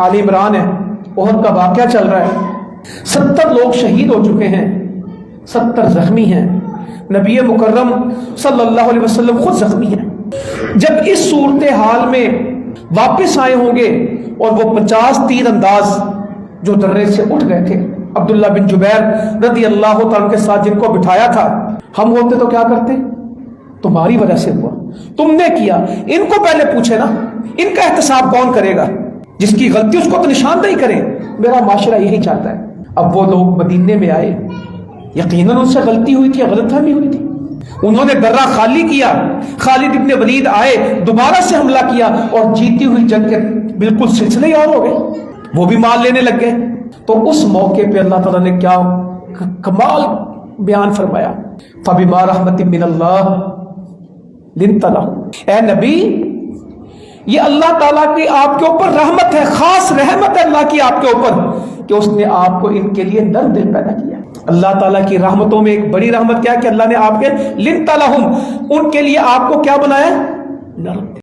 आल इमरान है, ओहद का वाक़या चल रहा है, 70 लोग शहीद हो चुके हैं, 70 जख्मी हैं, नबी मुकर्रम सल्लल्लाहु अलैहि वसल्लम खुद जख्मी हैं। जब इस सूरत हाल में वापस आए होंगे और वो 50 तीर अंदाज जो दर्रे से उठ गए थे, अब्दुल्ला बिन जुबैर रदी अल्लाह तआला के साथ जिनको बिठाया था, हम होते तो क्या करते? तुम्हारी वजह से हुआ, तुमने किया। इनको पहले पूछे ना, इनका एहतसाब कौन करेगा? जिसकी गलती उसको तो निशानदेही करें। मेरा माशरा यही चाहता है। अब वो लोग मदीने में आए, यकीनन उनसे गलती हुई थी, गलतफहमी हुई थी, उन्होंने दर्रा खाली किया। खालिद इब्ने वलीद आए, दोबारा से हमला किया और जीती हुई जंग के बिल्कुल सिलसिले और हो गए, वो भी माल लेने लग गए। तो उस मौके पे अल्लाह ताला ने क्या कमाल बयान फरमाया, फबिमा रहमतिन मिनल्लाह लिन्त लहुम। ए नबी, ये अल्लाह ताला की आपके ऊपर रहमत है, खास रहमत है अल्लाह की आपके ऊपर कि उसने आपको इनके लिए नर्म दिल पैदा किया। अल्लाह ताला की रहमतों में एक बड़ी रहमत क्या है कि अल्लाह ने आपके लिन्त लहुम, उनके लिए आपको क्या बनाया? नर्म।